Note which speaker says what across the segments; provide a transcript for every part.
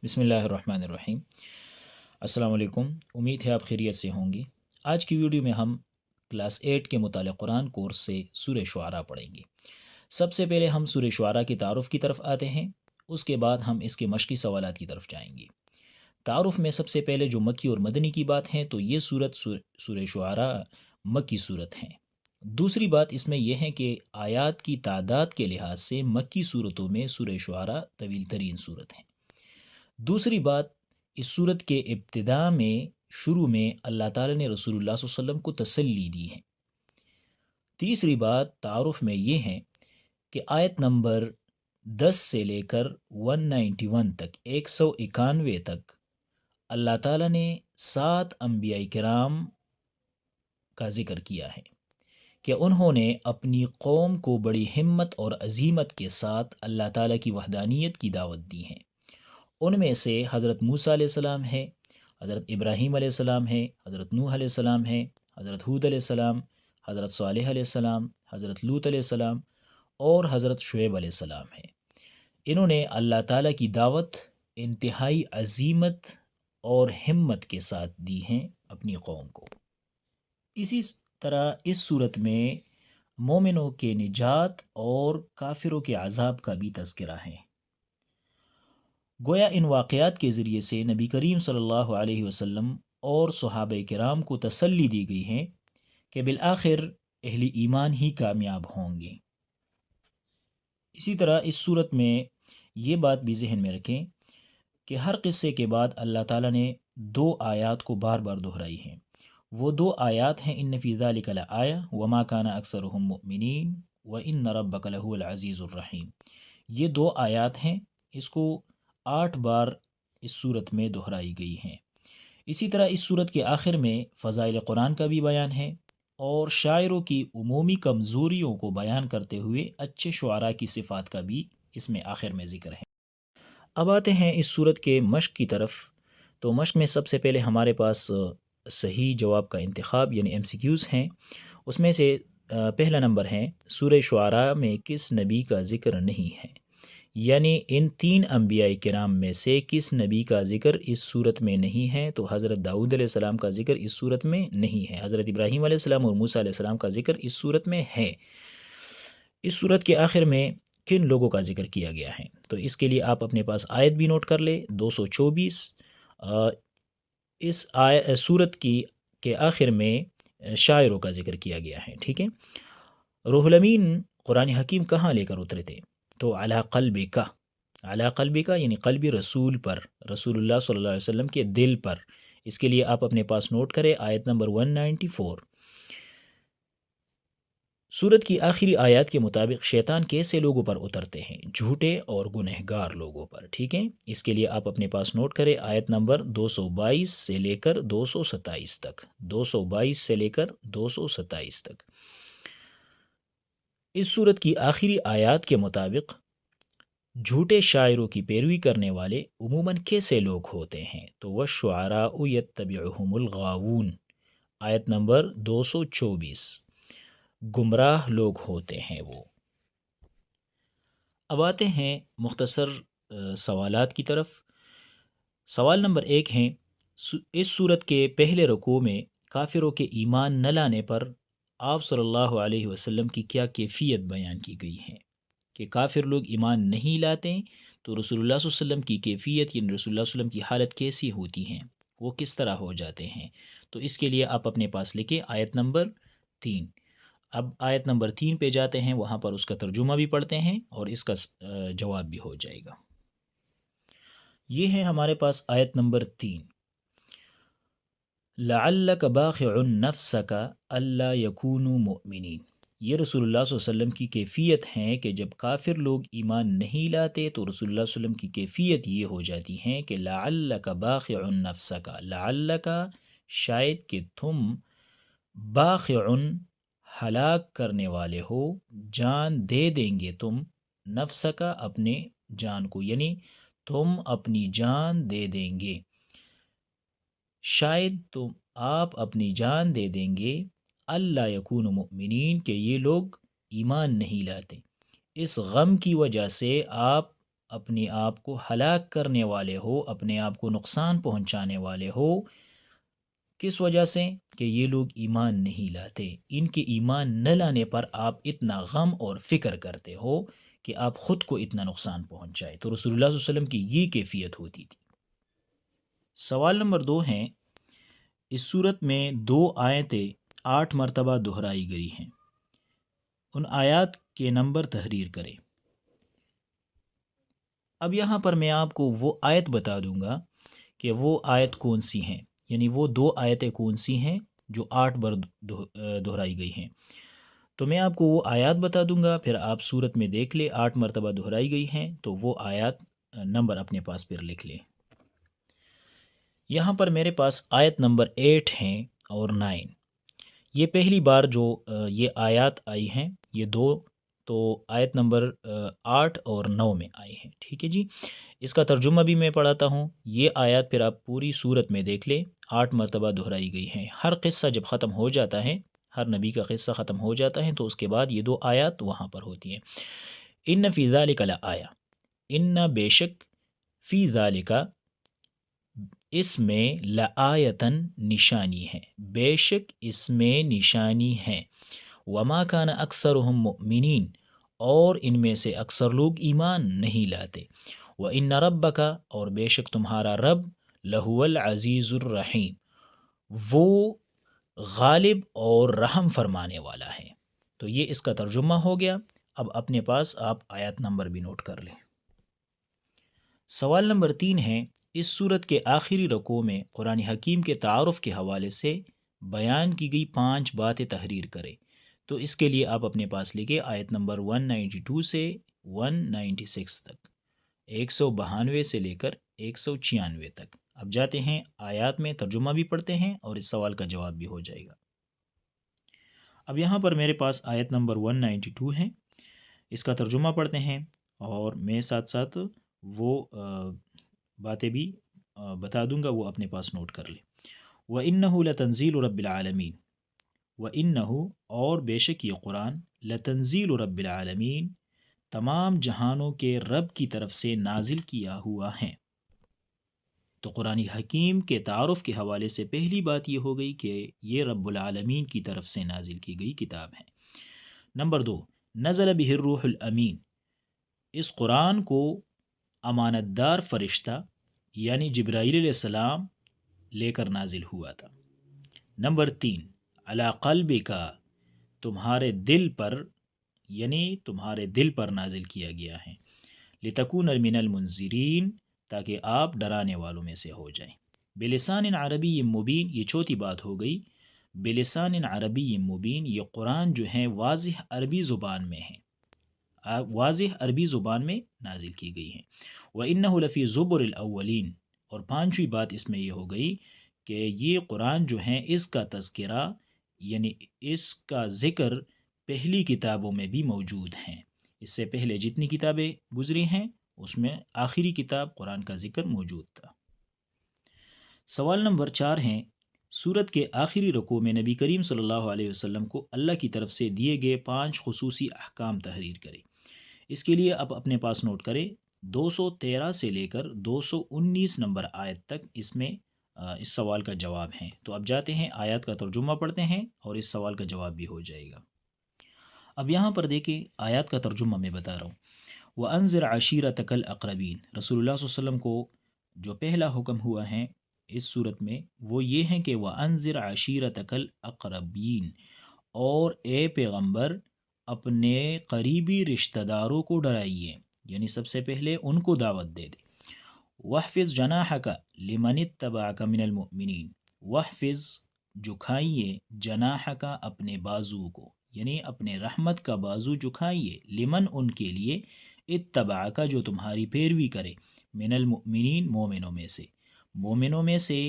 Speaker 1: بسم اللہ الرحمن الرحیم۔ السلام علیکم، امید ہے آپ خیریت سے ہوں گے۔ آج کی ویڈیو میں ہم کلاس 8 کے مطالعہ قرآن کورس سے سورہ شعراء پڑھیں گے۔ سب سے پہلے ہم سورہ شعراء کے تعارف کی طرف آتے ہیں، اس کے بعد ہم اس کے مشقی سوالات کی طرف جائیں گے۔ تعارف میں سب سے پہلے جو مکی اور مدنی کی بات ہے تو یہ سورہ شعراء مکی صورت ہیں۔ دوسری بات اس میں یہ ہے کہ آیات کی تعداد کے لحاظ سے مکی صورتوں میں سورہ شعراء طویل ترین صورت ہیں۔ دوسری بات، اس صورت کے ابتداء میں شروع میں اللہ تعالیٰ نے رسول اللہ صلی اللہ علیہ وسلم کو تسلی دی ہے۔ تیسری بات تعارف میں یہ ہے کہ آیت نمبر 10 سے لے کر 191 تک 191 تک اللہ تعالیٰ نے 7 انبیاء کرام کا ذکر کیا ہے کہ انہوں نے اپنی قوم کو بڑی ہمت اور عزیمت کے ساتھ اللہ تعالیٰ کی وحدانیت کی دعوت دی ہے۔ ان میں سے حضرت موسیٰ علیہ السلام ہے، حضرت ابراہیم علیہ السلام ہے، حضرت نوح علیہ السلام ہے، حضرت ہود علیہ السلام، حضرت صالح علیہ السلام، حضرت لوط علیہ السلام اور حضرت شعیب علیہ السلام ہے۔ انہوں نے اللہ تعالیٰ کی دعوت انتہائی عزیمت اور ہمت کے ساتھ دی ہیں اپنی قوم کو۔ اسی طرح اس صورت میں مومنوں کے نجات اور کافروں کے عذاب کا بھی تذکرہ ہے۔ گویا ان واقعات کے ذریعے سے نبی کریم صلی اللہ علیہ وسلم اور صحابہ کرام کو تسلی دی گئی ہے کہ بالآخر اہل ایمان ہی کامیاب ہوں گے۔ اسی طرح اس صورت میں یہ بات بھی ذہن میں رکھیں کہ ہر قصے کے بعد اللہ تعالیٰ نے 2 آیات کو بار بار دہرائی ہیں۔ وہ 2 آیات ہیں ان فی ذلک لآیہ وما کان اکثرهم مؤمنین وان ربک لہو العزیز الرحیم۔ یہ 2 آیات ہیں، اس کو 8 بار اس صورت میں دہرائی گئی ہیں۔ اسی طرح اس صورت کے آخر میں فضائل قرآن کا بھی بیان ہے اور شاعروں کی عمومی کمزوریوں کو بیان کرتے ہوئے اچھے شعراء کی صفات کا بھی اس میں آخر میں ذکر ہے۔ اب آتے ہیں اس صورت کے مشق کی طرف۔ تو مشق میں سب سے پہلے ہمارے پاس صحیح جواب کا انتخاب یعنی MCQs ہیں۔ اس میں سے پہلا نمبر ہے سورہ شعراء میں کس نبی کا ذکر نہیں ہے، یعنی ان 3 انبیاء کرام میں سے کس نبی کا ذکر اس صورت میں نہیں ہے۔ تو حضرت داؤد علیہ السلام کا ذکر اس صورت میں نہیں ہے، حضرت ابراہیم علیہ السلام اور موسیٰ علیہ السلام کا ذکر اس صورت میں ہے۔ اس صورت کے آخر میں کن لوگوں کا ذکر کیا گیا ہے، تو اس کے لیے آپ اپنے پاس آیت بھی نوٹ کر لیں 224۔ اس صورت کے آخر میں شاعروں کا ذکر کیا گیا ہے، ٹھیک ہے۔ روح الامین قرآن حکیم کہاں لے کر اترے تھے، تو علی قلبک یعنی قلب رسول پر، رسول اللہ صلی اللہ علیہ وسلم کے دل پر۔ اس کے لیے آپ اپنے پاس نوٹ کریں آیت نمبر 194۔ سورت کی آخری آیات کے مطابق شیطان کیسے لوگوں پر اترتے ہیں، جھوٹے اور گنہگار لوگوں پر، ٹھیک ہے۔ اس کے لیے آپ اپنے پاس نوٹ کریں آیت نمبر 222 سے لے کر 227 تک، 222 سے لے کر 227 تک۔ اس سورت کی آخری آیات کے مطابق جھوٹے شاعروں کی پیروی کرنے والے عموماً کیسے لوگ ہوتے ہیں، تو وَالشُّعَرَاءُ يَتَّبِعُهُمُ الْغَاوُونَ، آیت نمبر 224۔ گمراہ لوگ ہوتے ہیں وہ۔ اب آتے ہیں مختصر سوالات کی طرف۔ سوال نمبر 1 ہے، اس صورت کے پہلے رکوع میں کافروں کے ایمان نہ لانے پر آپ صلی اللہ علیہ وسلم کی کیا کیفیت بیان کی گئی ہے کہ کافر لوگ ایمان نہیں لاتے تو رسول اللہ صلی اللہ علیہ وسلم کی کیفیت یعنی رسول اللہ صلی اللہ علیہ وسلم کی حالت کیسی ہوتی ہیں، وہ کس طرح ہو جاتے ہیں۔ تو اس کے لیے آپ اپنے پاس لکھیں آیت نمبر 3۔ اب آیت نمبر 3 پہ جاتے ہیں، وہاں پر اس کا ترجمہ بھی پڑھتے ہیں اور اس کا جواب بھی ہو جائے گا۔ یہ ہے ہمارے پاس آیت نمبر 3۔ لعلک باخع نفسک الا یکونوا مؤمنین، یہ رسول اللہ صلی اللہ علیہ وسلم کی کیفیت ہے کہ جب کافر لوگ ایمان نہیں لاتے تو رسول اللہ صلی اللہ علیہ وسلم کی کیفیت یہ ہو جاتی ہے کہ لعلک باخع نفسک، لعلک شاید کہ تم، باخع ہلاک کرنے والے ہو، جان دے دیں گے تم، نفسک اپنے جان کو، یعنی تم اپنی جان دے دیں گے، شاید تم آپ اپنی جان دے دیں گے، اللہ یکون مؤمنین کہ یہ لوگ ایمان نہیں لاتے۔ اس غم کی وجہ سے آپ اپنے آپ کو ہلاک کرنے والے ہو، اپنے آپ کو نقصان پہنچانے والے ہو۔ کس وجہ سے؟ کہ یہ لوگ ایمان نہیں لاتے۔ ان کے ایمان نہ لانے پر آپ اتنا غم اور فکر کرتے ہو کہ آپ خود کو اتنا نقصان پہنچائے۔ تو رسول اللہ صلی اللہ علیہ وسلم کی یہ کیفیت ہوتی تھی۔ سوال نمبر 2 ہے، اس صورت میں 2 آیتیں 8 مرتبہ دہرائی گئی ہیں، ان آیات کے نمبر تحریر کریں۔ اب یہاں پر میں آپ کو وہ آیت بتا دوں گا کہ وہ آیت کون سی ہیں، یعنی وہ 2 آیتیں کون سی ہیں جو 8 بار دہرائی گئی ہیں۔ تو میں آپ کو وہ آیات بتا دوں گا، پھر آپ صورت میں دیکھ لیں 8 مرتبہ دہرائی گئی ہیں، تو وہ آیات نمبر اپنے پاس پھر لکھ لیں۔ یہاں پر میرے پاس آیت نمبر 8 ہیں اور 9۔ یہ پہلی بار جو یہ آیات آئی ہیں، یہ 2 تو آیت نمبر 8 اور 9 میں آئی ہیں، ٹھیک ہے جی۔ اس کا ترجمہ بھی میں پڑھاتا ہوں۔ یہ آیات پھر آپ پوری صورت میں دیکھ لیں، 8 مرتبہ دہرائی گئی ہیں۔ ہر قصہ جب ختم ہو جاتا ہے، ہر نبی کا قصہ ختم ہو جاتا ہے، تو اس کے بعد یہ 2 آیات وہاں پر ہوتی ہیں۔ ان فی ذالک لآیہ، ان بے شک، فی ذالک اس میں، لآیتن نشانی ہے، بے شک اس میں نشانی ہے۔ وما کان اکثرهم مؤمنین، اور ان میں سے اکثر لوگ ایمان نہیں لاتے۔ وان ربک، اور بے شک تمہارا رب، لہو العزیز الرحیم، وہ غالب اور رحم فرمانے والا ہے۔ تو یہ اس کا ترجمہ ہو گیا۔ اب اپنے پاس آپ آیات نمبر بھی نوٹ کر لیں۔ سوال نمبر 3 ہے، اس صورت کے آخری رکوع میں قرآن حکیم کے تعارف کے حوالے سے بیان کی گئی 5 باتیں تحریر کرے۔ تو اس کے لیے آپ اپنے پاس لکھیں آیت نمبر 192 سے 196 تک، 192 سے لے کر 196 تک۔ اب جاتے ہیں آیات میں، ترجمہ بھی پڑھتے ہیں اور اس سوال کا جواب بھی ہو جائے گا۔ اب یہاں پر میرے پاس آیت نمبر 192 ہے، اس کا ترجمہ پڑھتے ہیں اور میں ساتھ ساتھ وہ باتیں بھی بتا دوں گا، وہ اپنے پاس نوٹ کر لیں۔ وَإِنَّهُ لَتَنزِيلُ رَبِّ الْعَالَمِينَ، وَإِنَّهُ، اور بے شک یہ قرآن، لَتَنزِيلُ رَبِّ الْعَالَمِينَ، تمام جہانوں کے رب کی طرف سے نازل کیا ہوا ہے۔ تو قرآن حکیم کے تعارف کے حوالے سے پہلی بات یہ ہو گئی کہ یہ رب العالمین کی طرف سے نازل کی گئی کتاب ہے۔ نمبر 2، نزل بہ الروح الامین، اس قرآن کو امانت دار فرشتہ یعنی جبرائیل علیہ السلام لے کر نازل ہوا تھا۔ نمبر 3، علی قلبک، تمہارے دل پر، یعنی تمہارے دل پر نازل کیا گیا ہے، لتکون من المنذرین، تاکہ آپ ڈرانے والوں میں سے ہو جائیں۔ بلسان عربی مبین، یہ چوتھی بات ہو گئی۔ بلسان عربی مبین، یہ قرآن جو ہے واضح عربی زبان میں ہے، واضح عربی زبان میں نازل کی گئی ہے۔ وَإِنَّهُ لَفِي زُبُرِ الْأَوَّلِينَ، اور 5ویں بات اس میں یہ ہو گئی کہ یہ قرآن جو ہے، اس کا تذکرہ یعنی اس کا ذکر پہلی کتابوں میں بھی موجود ہیں۔ اس سے پہلے جتنی کتابیں گزری ہیں اس میں آخری کتاب قرآن کا ذکر موجود تھا۔ سوال نمبر 4 ہیں، سورت کے آخری رکوع میں نبی کریم صلی اللہ علیہ وسلم کو اللہ کی طرف سے دیے گئے 5 خصوصی احکام تحریر کریں۔ اس کے لیے آپ اپنے پاس نوٹ کریں 213 سے لے کر 219 نمبر آیت تک، اس میں اس سوال کا جواب ہیں۔ تو اب جاتے ہیں آیات کا ترجمہ پڑھتے ہیں اور اس سوال کا جواب بھی ہو جائے گا۔ اب یہاں پر دیکھیں آیات کا ترجمہ میں بتا رہا ہوں۔ وَأَنذِرْ عَشِيرَتَكَ الْأَقْرَبِينَ، رسول اللہ صلی اللہ علیہ وسلم کو جو پہلا حکم ہوا ہے اس صورت میں وہ یہ ہے کہ وَأَنذِرْ عَشِيرَتَكَ الْأَقْرَبِينَ، اور اے پیغمبر اپنے قریبی رشتہ داروں کو ڈرائیے، یعنی سب سے پہلے ان کو دعوت دے دے۔ وَاحْفِظْ جَنَاحَكَ لِمَنِ اتَّبَعَكَ مِنَ الْمُؤْمِنِينَ، وَاحْفِظْ، جھکائیے، جناحک، اپنے بازو کو، یعنی اپنے رحمت کا بازو جھکائیے، لمن، ان کے لیے، اتبعک، جو تمہاری پیروی کرے، من المؤمنین، مومنوں میں سے، مومنوں میں سے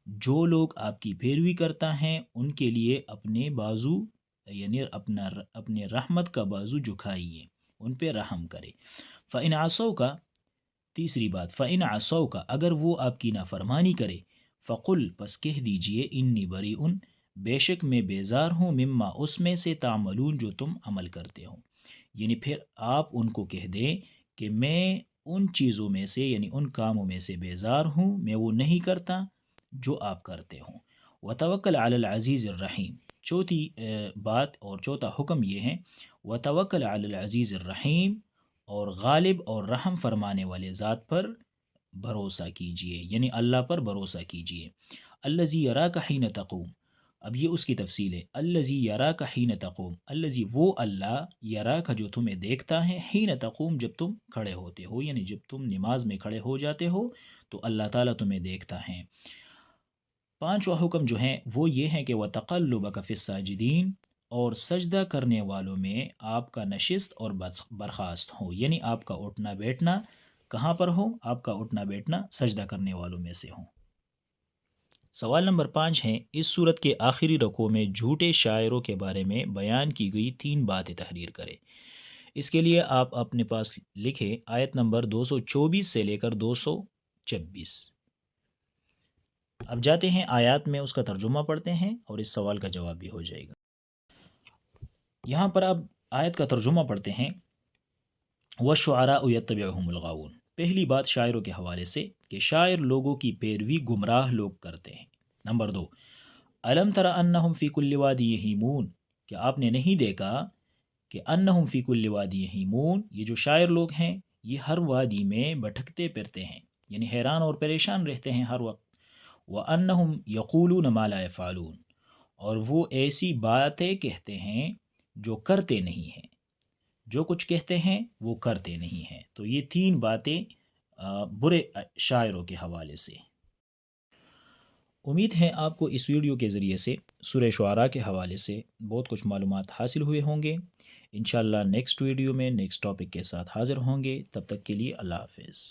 Speaker 1: جو لوگ آپ کی پیروی کرتا ہیں ان کے لیے اپنے بازو یعنی اپنے رحمت کا بازو جھکائیے، ان پہ رحم کرے۔ فَإِنْ عَصَوْكَ، تیسری بات، فَإِنْ عَصَوْكَ، اگر وہ آپ کی نافرمانی کرے، فَقُلْ، پس کہہ دیجئے، انی بریئن، بے شک میں بیزار ہوں، مما، اس میں سے، تعملون، جو تم عمل کرتے ہو، یعنی پھر آپ ان کو کہہ دیں کہ میں ان چیزوں میں سے یعنی ان کاموں میں سے بیزار ہوں، میں وہ نہیں کرتا جو آپ کرتے ہوں۔ وتوکل علی العزیز الرحیم، چوتھی بات اور چوتھا حکم یہ ہے، وتوکل علی العزیز الرحیم، اور غالب اور رحم فرمانے والے ذات پر بھروسہ کیجئے، یعنی اللہ پر بھروسہ کیجئے۔ الذی یراک حین تقوم، اب یہ اس کی تفصیل ہے، الذی یراک حین تقوم، الذی وہ اللہ، یراک جو تمہیں دیکھتا ہے، حین تقوم جب تم کھڑے ہوتے ہو، یعنی جب تم نماز میں کھڑے ہو جاتے ہو تو اللہ تعالیٰ تمہیں دیکھتا ہے۔ پانچواں حکم جو ہیں وہ یہ ہیں کہ وَتَقَلُّبَكَ فِي السَّاجِدِينَ، اور سجدہ کرنے والوں میں آپ کا نشست اور برخاست ہو، یعنی آپ کا اٹھنا بیٹھنا کہاں پر ہو؟ آپ کا اٹھنا بیٹھنا سجدہ کرنے والوں میں سے ہو۔ سوال نمبر 5 ہے، اس صورت کے آخری رکوع میں جھوٹے شاعروں کے بارے میں بیان کی گئی 3 باتیں تحریر کریں۔ اس کے لیے آپ اپنے پاس لکھیں آیت نمبر 224 سے لے کر 226۔ اب جاتے ہیں آیات میں، اس کا ترجمہ پڑھتے ہیں اور اس سوال کا جواب بھی ہو جائے گا۔ یہاں پر اب آیت کا ترجمہ پڑھتے ہیں، وَالشُّعَرَاءُ يَتَّبِعُهُمُ الْغَاوُونَ، پہلی بات شاعروں کے حوالے سے کہ شاعر لوگوں کی پیروی گمراہ لوگ کرتے ہیں۔ نمبر 2، أَلَمْ تَرَ أَنَّهُمْ فِي كُلِّ وَادٍ يَهِيمُونَ، کہ آپ نے نہیں دیکھا کہ أَنَّهُمْ فِي كُلِّ وَادٍ يَهِيمُونَ، یہ جو شاعر لوگ ہیں یہ ہر وادی میں بھٹکتے پھرتے ہیں، یعنی حیران اور پریشان رہتے ہیں ہر وقت۔ وَأَنَّهُمْ يَقُولُونَ مَا لَا يَفْعَلُونَ، اور وہ ایسی باتیں کہتے ہیں جو کرتے نہیں ہیں، جو کچھ کہتے ہیں وہ کرتے نہیں ہیں۔ تو یہ 3 باتیں برے شاعروں کے حوالے سے۔ امید ہے آپ کو اس ویڈیو کے ذریعے سے سورہ شعراء کے حوالے سے بہت کچھ معلومات حاصل ہوئے ہوں گے۔ انشاءاللہ نیکسٹ ویڈیو میں نیکسٹ ٹاپک کے ساتھ حاضر ہوں گے، تب تک کے لیے اللہ حافظ۔